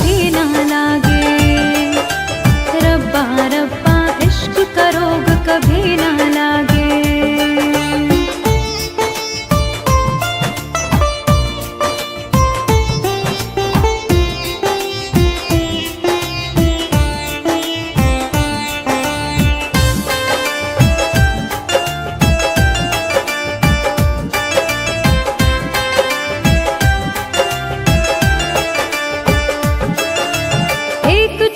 कभी ना लागे। रब्बा रब्बा इश्क का रोग कभी ना लागे।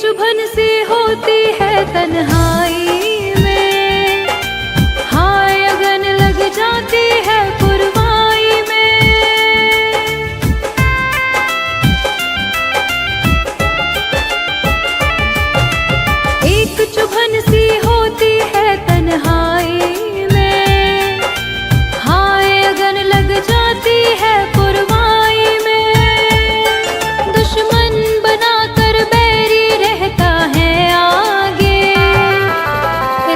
चुभन सी होती है तन्हाई में, हाय अगन लग जाती है पुरवाई में। एक चुभन सी होती है तन्हाई में, हाय अगन लग जाती है पुरवाई में। दुश्मन बनाकर बैरी रहता है आगे।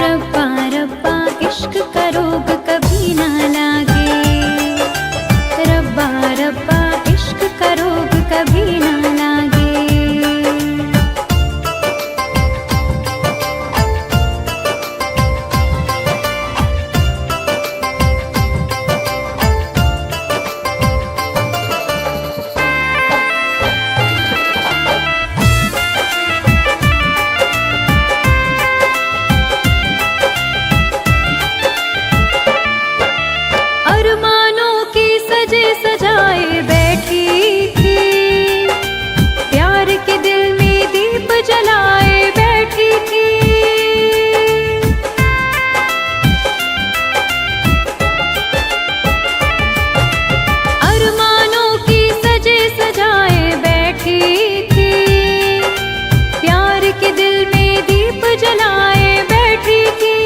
रब्बा रब्बा इश्क का रोग कभी ना लागे। रब्बा रब्बा इश्क का रोग कभी ना लागे। अरमानों की सजे सजाए बैठी थी, प्यार के दिल में दीप जलाए बैठी थी। अरमानों की सजे सजाए बैठी थी, प्यार के दिल में दीप जलाए बैठी थी।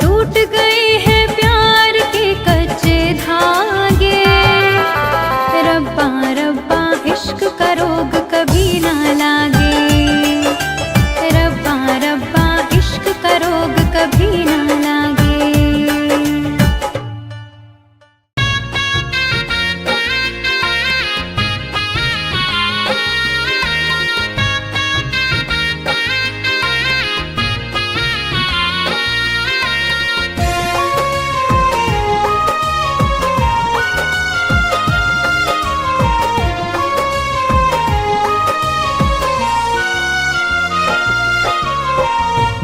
टूट गए हैं प्यार के कच्चे धागे। रब्बा रब्बा इश्क का रोग कभी ना लागे। रब्बा रब्बा इश्क का रोग कभी ना लागे।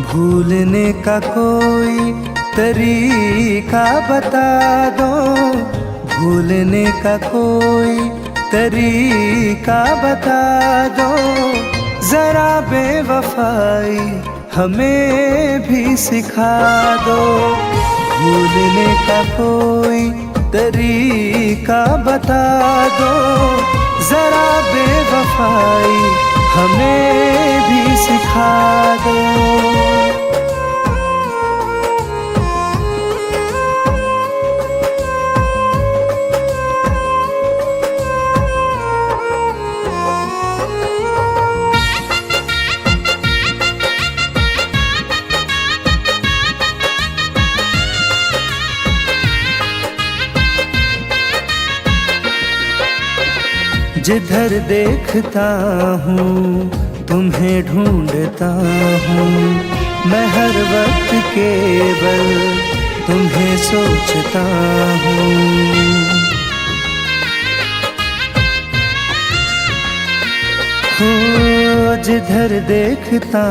भूलने का कोई तरीका बता दो। भूलने का कोई तरीका बता दो। जरा बेवफाई हमें भी सिखा दो। भूलने का कोई तरीका बता दो। जरा बेवफाई हमें भी सिखा दो। जिधर देखता हूँ तुम्हें ढूंढता हूँ। मैं हर वक्त केवल तुम्हें सोचता हूँ। हो जिधर देखता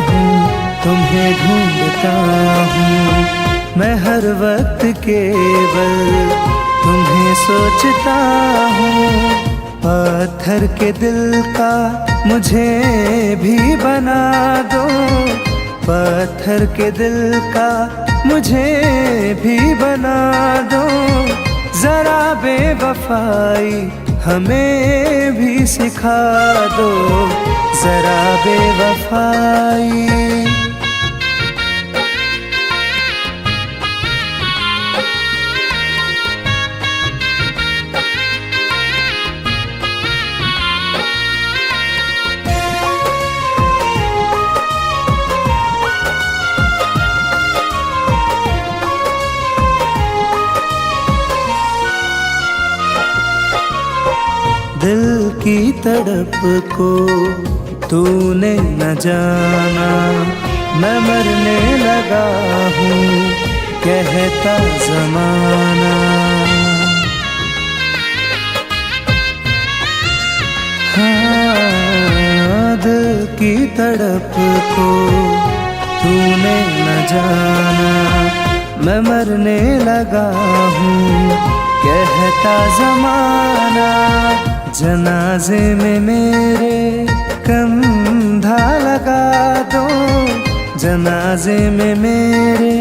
हूँ तुम्हें ढूंढता हूँ। मैं हर वक्त केवल तुम्हें सोचता हूँ। पत्थर के दिल का मुझे भी बना दो। पत्थर के दिल का मुझे भी बना दो। जरा बेवफाई हमें भी सिखा दो। जरा बेवफाई। दिल की तड़प को तूने न जाना, मैं मरने लगा हूँ कहता जमाना। हाँ, दिल की तड़प को तूने न जाना, मैं मरने लगा हूँ कहता जमाना। जनाजे में मेरे कंधा लगा दो, जनाजे में मेरे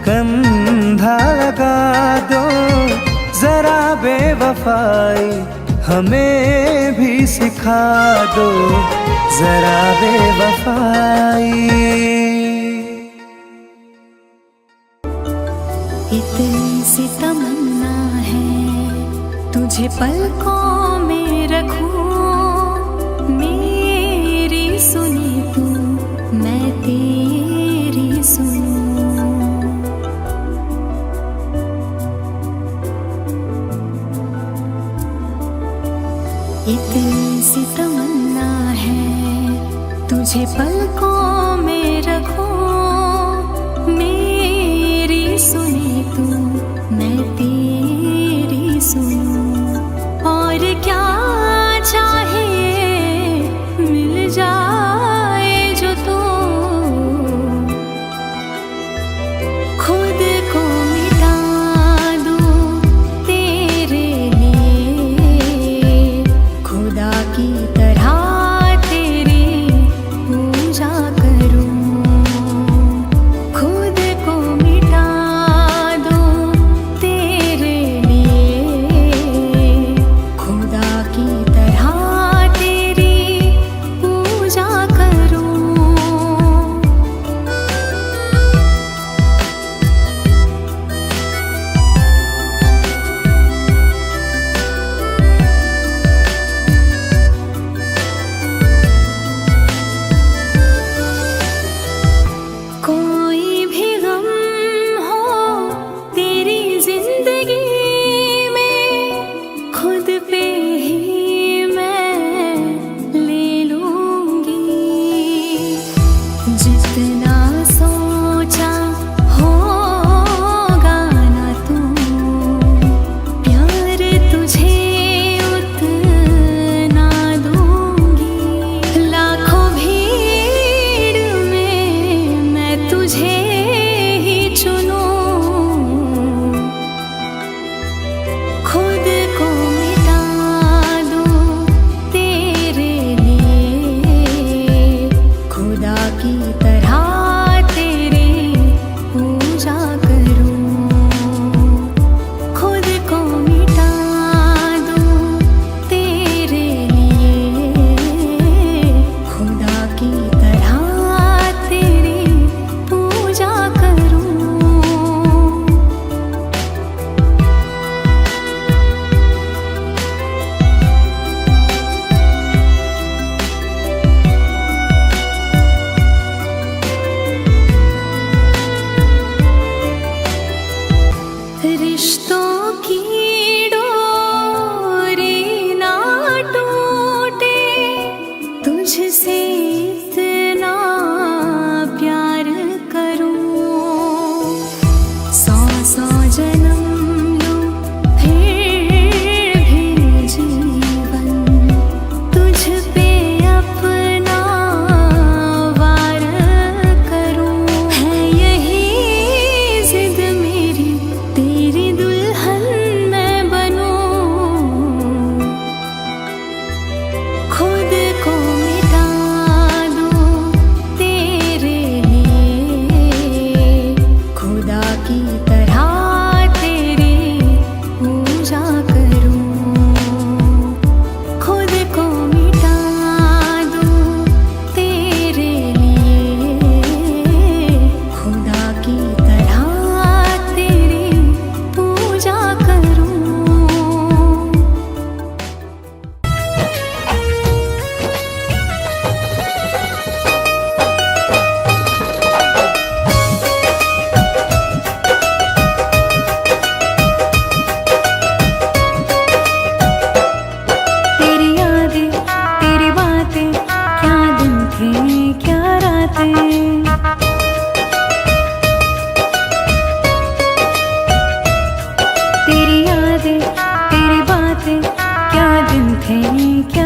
कंधा लगा दो, जरा बेवफाई हमें भी सिखा दो, जरा बेवफाई। इतनी सी तमन्ना है तुझे पलकों में रखूं, मेरी सुनी तू मैं तेरी सुनूं। इतनी सी तमन्ना है तुझे पलकों में रखूं, मेरी सुनी तू मैं तेरी सुनूं। और क्या चाहिए मिल जाए जो तू खुद को मिटा दूं तेरे लिए, खुदा की तरह तेरी पूजा करूं, खुद को मिटा दूं तेरे लिए, खुदा की तरह तेरी पूजा करूं।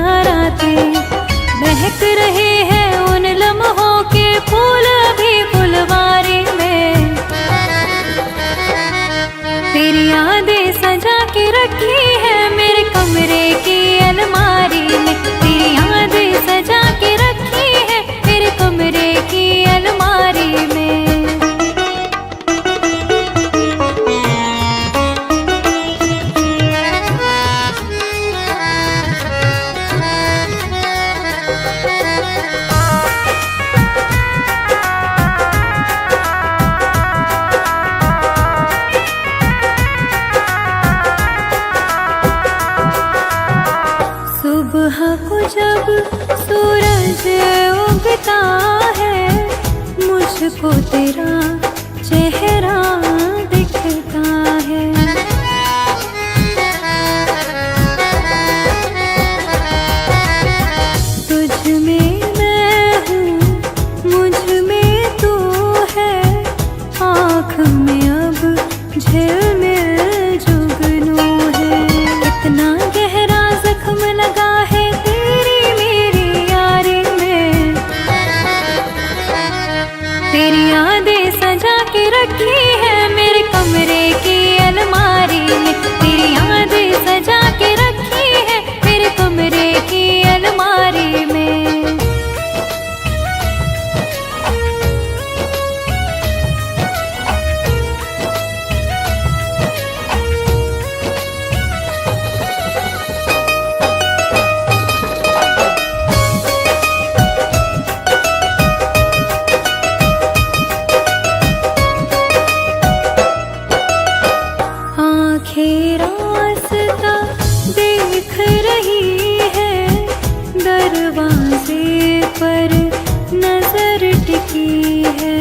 क्या रातें महक रहे हैं उन लम्हों के फूल भी फुलवारी में। तेरी यादें सजा के रखी है मेरे कमरे की अलमारी में। तेरी यादें सजा के रखी है मेरे कमरे की अलमारी में। सुबह को जब सूरज उगता है मुझको तेरा चेहरा दिखता है। तुझ में मैं हूँ मुझ में तू है, आँख में अब झिलमिल जुगनू है। इतना गहरा जख्म लगा है तेरी मेरी यारी में। तेरी यादें सजा के रखी है मेरे कमरे की अलमारी में। तेरी यादें सजा के रखी है मेरे कमरे की अलमारी में। आँखें रास्ता देख रही है, दरवाजे पर नजर टिकी है।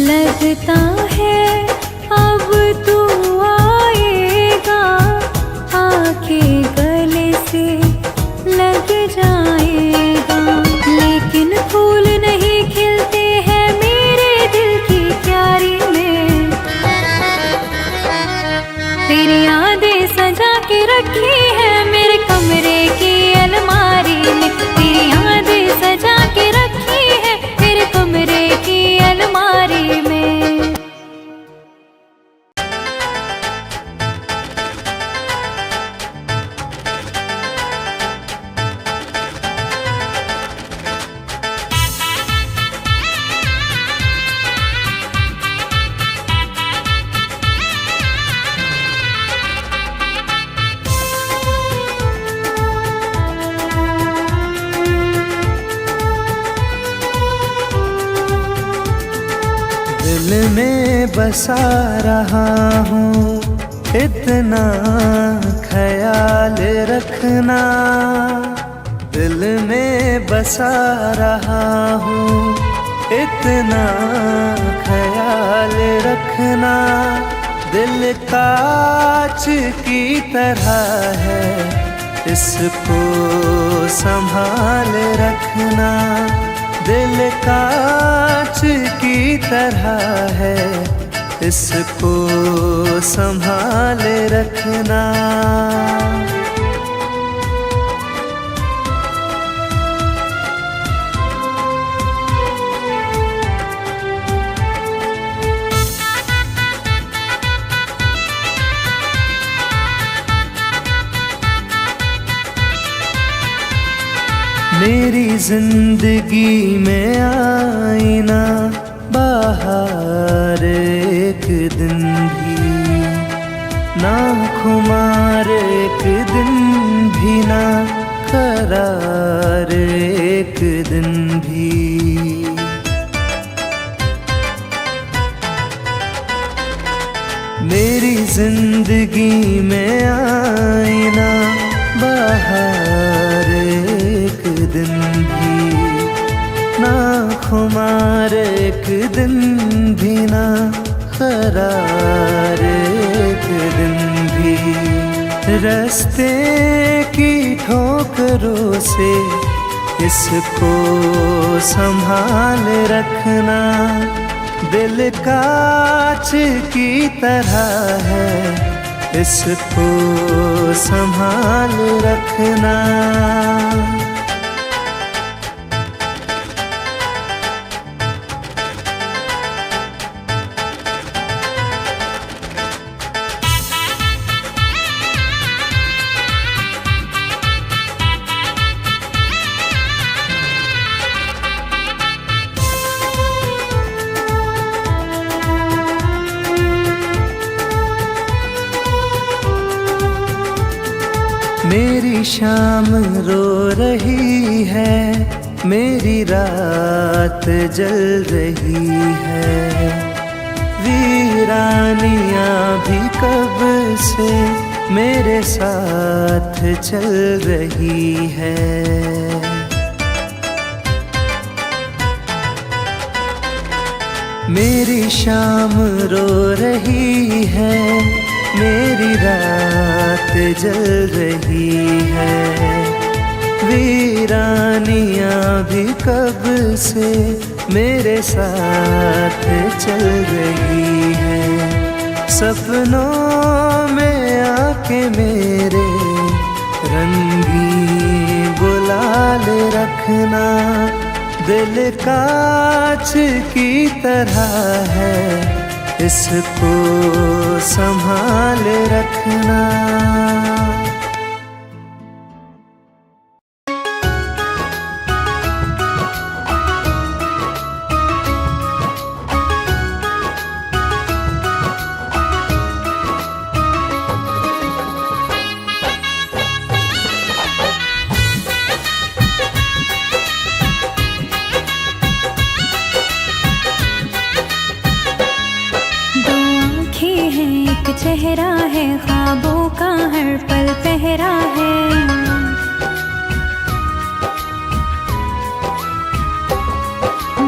लगता है अब तू आएगा, आके गले से लग जाएगा। लेकिन फूल नहीं खिलते हैं मेरे दिल की क्यारी में। तेरी यादें सजा के रखी है मेरे कमरे की अलमारी में। तेरी यादें सजा के रखी है मेरे कमरे की अलमारी में। दिल में बसा रहा हूँ इतना ख्याल रखना। दिल में बसा रहा हूँ इतना ख्याल रखना। दिल कांच की तरह है इसको संभाल रखना। दिल कांच की तरह है इसको संभाल रखना। मेरी जिंदगी में आईना बाहर एक दिन भी ना खुमार, एक दिन भी ना करार, एक दिन भी। मेरी जिंदगी में आईना बाहर एक दिन भी ना खुमार, एक दिन भी ना करार, एक दिन भी। रास्ते की ठोकरों से इसको संभाल रखना। दिल कांच की तरह है, इसको संभाल रखना। मेरी शाम रो रही है, मेरी रात जल रही है, वीरानियां भी कब से मेरे साथ चल रही है। मेरी शाम रो रही है, मेरी रात जल रही है, वीरानियां भी कब से मेरे साथ चल रही है। सपनों में आके मेरे रंगी गुलाल रखना। दिल कांच की तरह है, इसको संभाल रखना। चेहरा है ख्वाबों का हर पल पहरा है,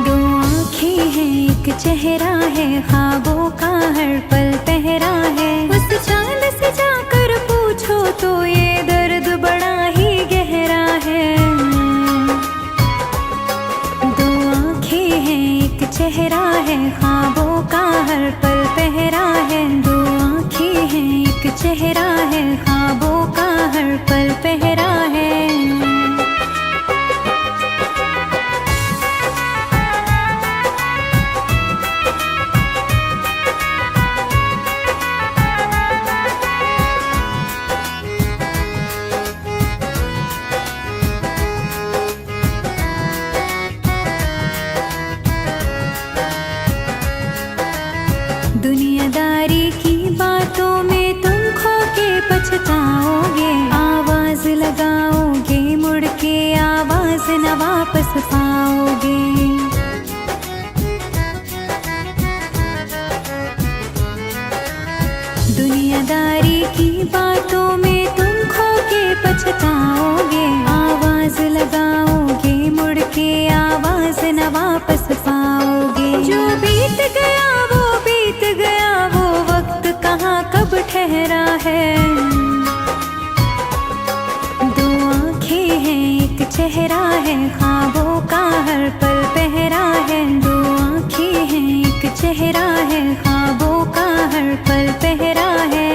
दो आँखें हैं एक चेहरा है ख्वाबों का हर पल पहरा है। उस चांद से जाकर पूछो तो ये दर्द बड़ा ही गहरा है। दो आँखें हैं एक चेहरा है ख्वाबों का हर पल पहरा है, दो एक चेहरा है ख्वाबों का हर पल पहरा है। दुनियादारी की बातों में तुम खो के पछताओगे, आवाज लगाओगे मुड़ के आवाज न वापस पाओगे। दुनियादारी की बातों में तुम खो के पछताओगे, आवाज लगाओगे मुड़ के आवाज न वापस पाओगे। जो बीत गया वो बीत गया, वो वक्त कहाँ कब ठहरा है। दो आँखें हैं एक चेहरा है ख्वाबों का हर पल पहरा है, दो आँखें हैं एक चेहरा है ख्वाबों का हर पल पहरा है।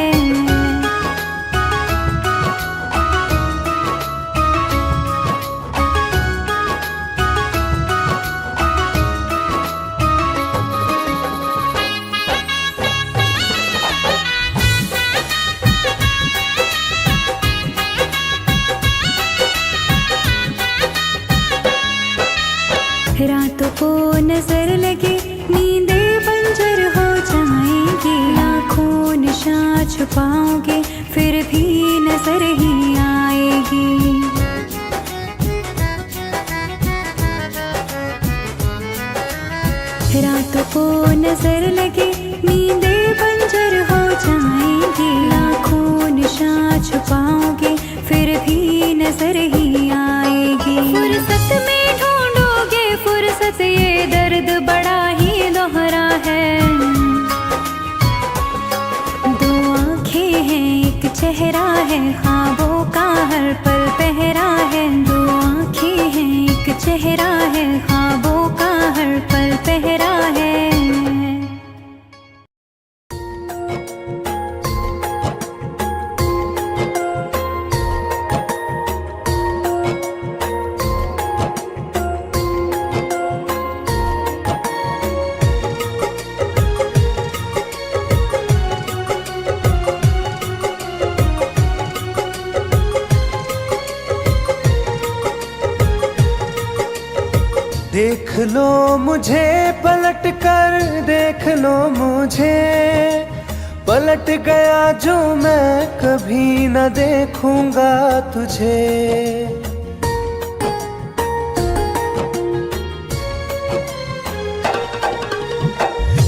रातों को नजर लगे नींदें बंजर हो जाएंगी, लाखों निशान छुपाओगे फिर भी नजर ही आएगी। रातों को नजर लगे नींदें बंजर हो जाएंगी, लाखों निशान छुपाओगे फिर भी नजर ही आएगी। फुर्सत में ढूंढोगे फुर्सत, ये दर्द बड़ा ही दोहरा है। दो आँखें हैं एक चेहरा है ख्वाबों का हर पल पहरा है, दो आँखें हैं एक चेहरा है ख्वाबों का हर पल पहरा है। देख लो मुझे पलट कर, देख लो मुझे, पलट गया जो मैं कभी न देखूंगा तुझे।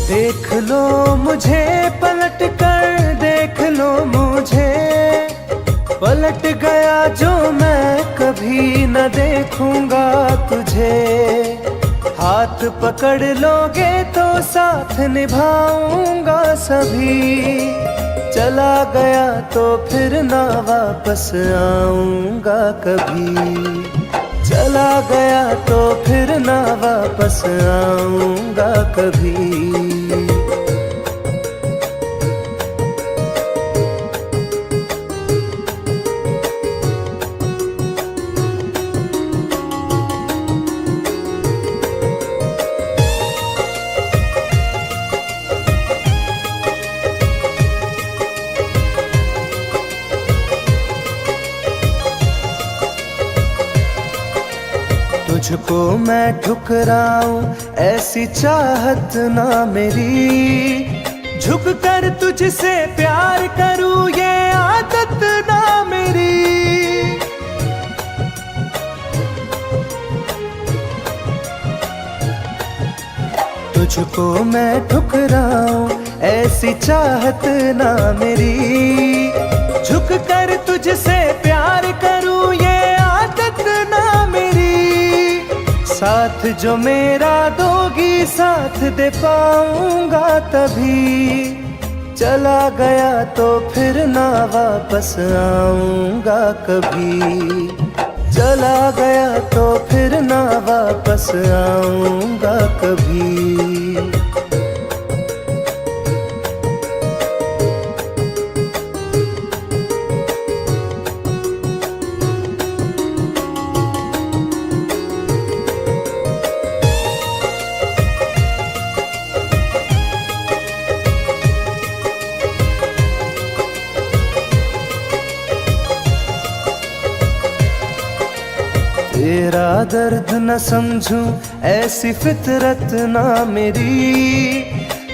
देख लो मुझे पलट कर, देख लो मुझे, पलट गया जो मैं कभी न देखूंगा तुझे। हाथ पकड़ लोगे तो साथ निभाऊंगा सभी, चला गया तो फिर ना वापस आऊंगा कभी, चला गया तो फिर ना वापस आऊंगा कभी। तुझको मैं ठुकराऊं ऐसी चाहत ना मेरी, झुक कर तुझसे प्यार करूं ये आदत ना मेरी। तुझको मैं ठुकराऊं ऐसी चाहत ना मेरी, झुक कर तुझसे प्यार करूं ये आदत ना मेरी। साथ जो मेरा दोगी साथ दे पाऊंगा तभी, चला गया तो फिर ना वापस आऊंगा कभी, चला गया तो फिर ना वापस आऊंगा कभी। तेरा दर्द न समझूं ऐसी फितरत ना मेरी,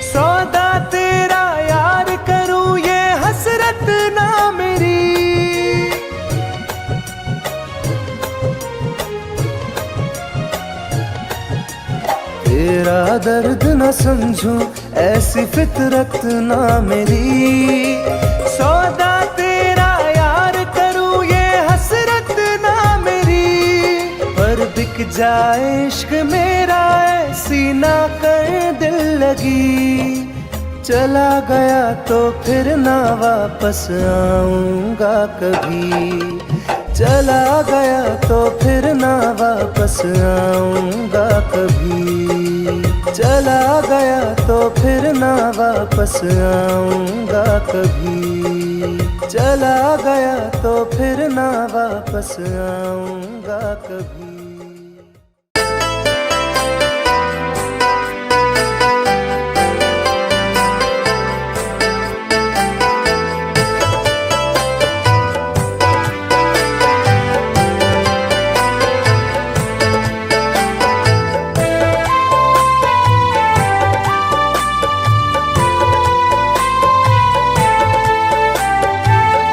सौदा तेरा यार करूं ये हसरत ना मेरी। तेरा दर्द न समझूं ऐसी फितरत ना मेरी, सौदा तेरा यार करूं ये हसरत ना मेरी। पर बिक जाए इश्क मेरा ऐसी ना कर दिल लगी, चला गया तो फिर ना वापस आऊंगा कभी, चला गया तो फिर ना वापस आऊंगा कभी, चला गया तो फिर ना वापस आऊंगा कभी, चला गया तो फिर ना वापस आऊंगा कभी।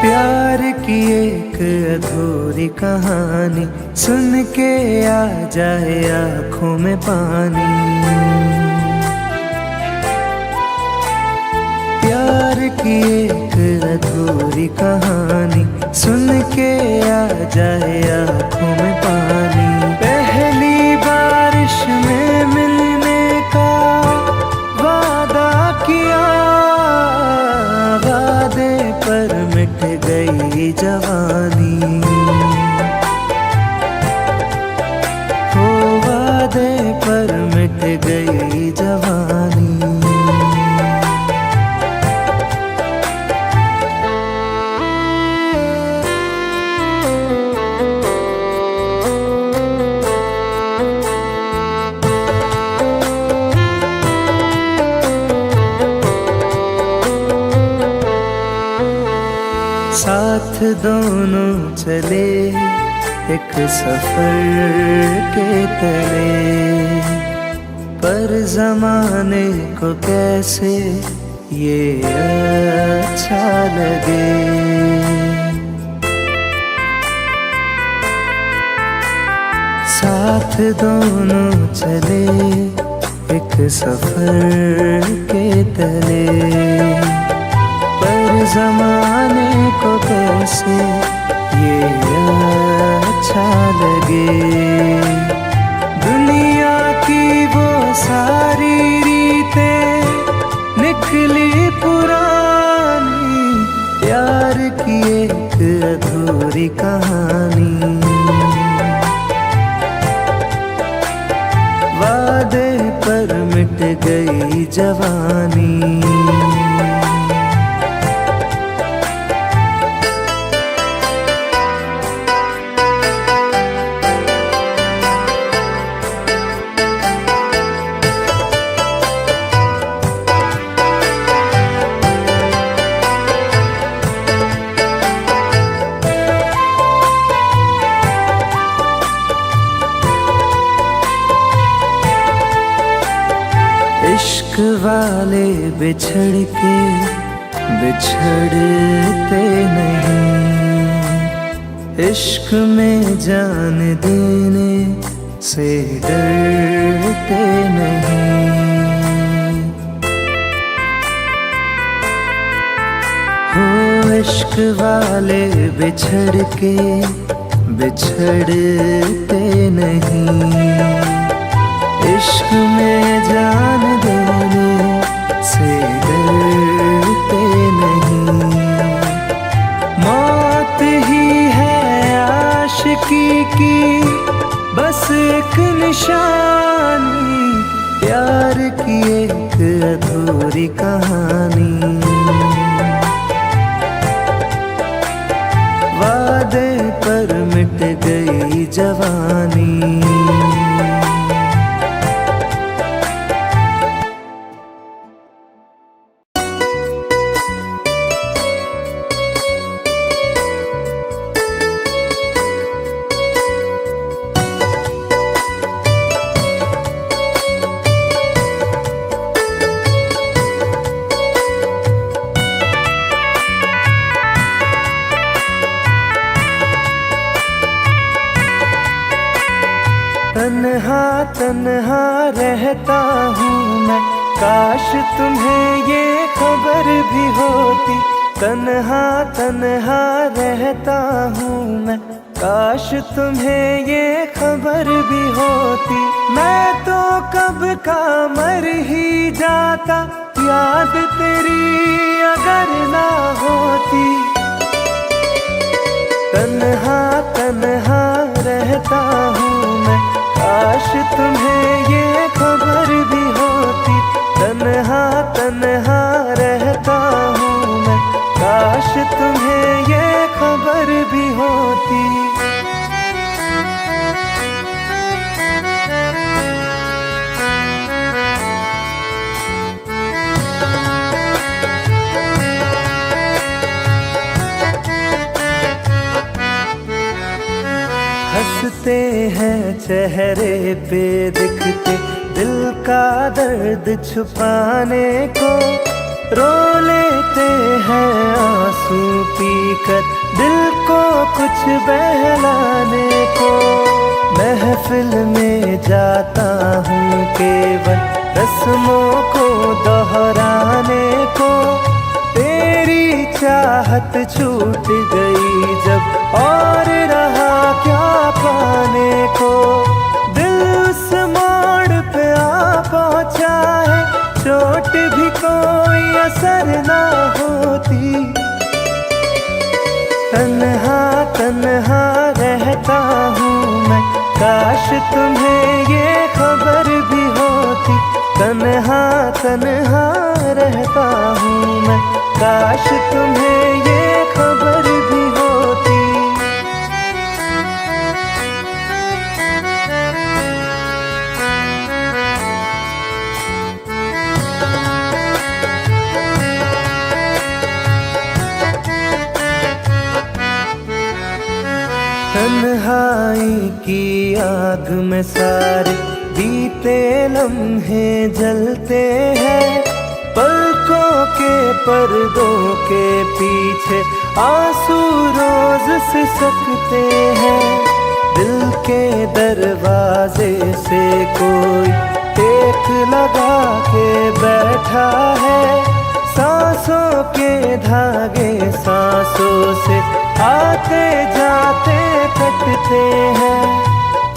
प्यार की एक अधूरी कहानी सुन के आ जाए आँखों में पानी, प्यार की एक अधूरी कहानी सुन के आ जाए आँखों में पानी। पहली बारिश में मिलने का वादा किया, वादे पर मिट गई जवानी, हो वादे पर मिट गई जवानी। साथ दोनों चले एक सफर के तले, पर जमाने को कैसे ये अच्छा लगे। साथ दोनों चले एक सफर के तले, पर जमाने को कैसे ये अच्छा लगे। दुनिया की वो सारी रीतें निकली पुरानी, प्यार की एक अधूरी कहानी। वादे पर मिट गई जवानी। इश्क वाले बिछड़ के बिछड़ते नहीं, इश्क में जान देने से डरते नहीं। हो इश्क वाले बिछड़ के बिछड़ते नहीं, इश्क में जान देने से डरते नहीं। मौत ही है आशिकी की बस एक निशानी, प्यार की एक अधूरी कहानी। वादे पर मिट गई जवानी। तन्हा तन्हा रहता हूँ मैं, काश तुम्हें ये खबर भी होती। तन्हा तन्हा रहता हूँ मैं, काश तुम्हें ये खबर भी होती। मैं तो कब का मर ही जाता, याद तेरी अगर ना होती। तन्हा तन्हा रहता हूँ मैं, काश तुम्हें ये खबर भी होती। तन्हा तन्हा रहता हूँ मैं, काश तुम्हें ये खबर भी होती। हंसते हैं चेहरे पे दिखते, दिल का दर्द छुपाने को। रो लेते हैं आंसू पीकर, दिल को कुछ बहलाने को। महफिल में जाता हूँ केवल रस्मों को दोहराने को। तेरी चाहत छूट गई जब, और रहा क्या पाने को। दिल उस मोड़ पे आ पहुँचा है, चोट भी कोई असर ना होती। तन्हा तन्हा रहता हूँ मैं, काश तुम्हें ये खबर भी होती। तन्हा तन्हा रहता हूँ मैं, काश तुम्हें ये खबर भी होती। तन्हाई की आग में सारे बीते लम्हे जलते हैं, पलकों के पर्दों के पीछे आंसू रोज सिसकते हैं। दिल के दरवाजे से कोई टेक लगा के बैठा है, सांसों के धागे सांसों से आते जाते कटते हैं।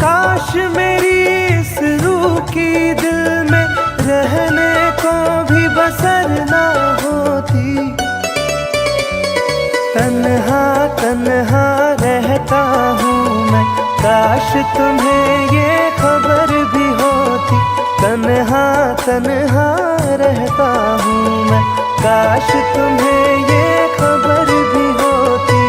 काश मेरी इस रूह की दिल में रहने को भी बसर ना होती। तन्हा तन्हा रहता हूँ मैं, काश तुम्हें ये खबर भी होती। तन्हा तन्हा रहता हूँ मैं, काश तुम्हें ये खबर भी होती।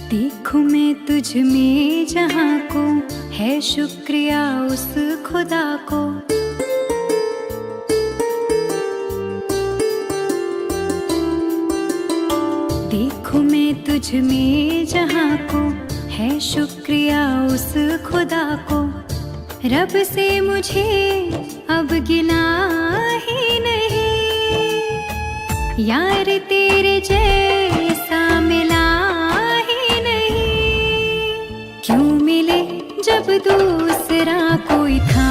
देखूं मैं तुझ में जहाँ को है शुक्रिया उस खुदा को। देखूं मैं तुझ में जहाँ को है शुक्रिया उस खुदा को। रब से मुझे अब गिला ही नहीं, यार तेरे जैसा मिला ही नहीं। क्यों मिले जब दूसरा कोई था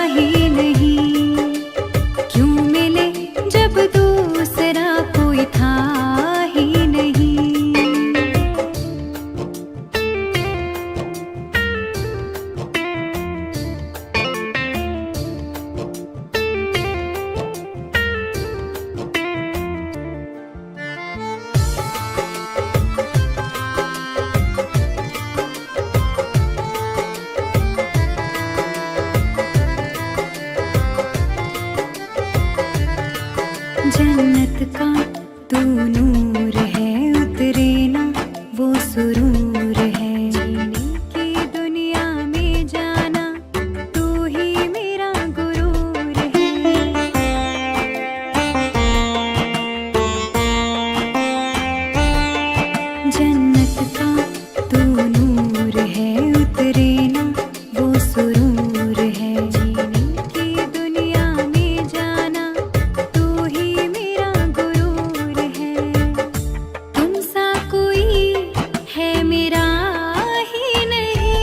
ही नहीं, क्यों मिले जब दूसरा कोई था ही नहीं। जन्नत का तू नूर है, उतरे ना वो सुरूर है। जीने की दुनिया में जाना तू ही मेरा गुरूर है। जन्नत का तू नूर है, उतरे ना वो सुरूर है। जीने की दुनिया में जाना तू ही मेरा गुरूर है। तुम सा कोई है मेरा ही नहीं,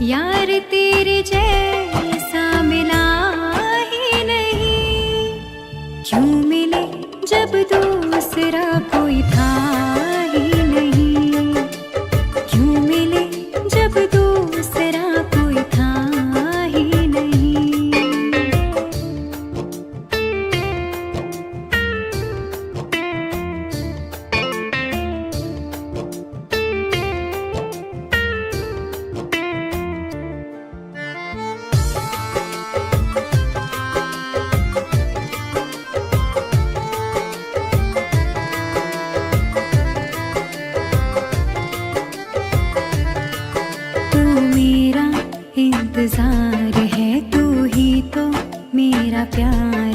यार तेरे जैसा मिला ही नहीं। क्यों मिले जब दूसरा कोई था ही नहीं, क्यों मिले जब दूसरा कोई था ही नहीं। तू मेरा इंतजार है, तू ही तो मेरा प्यार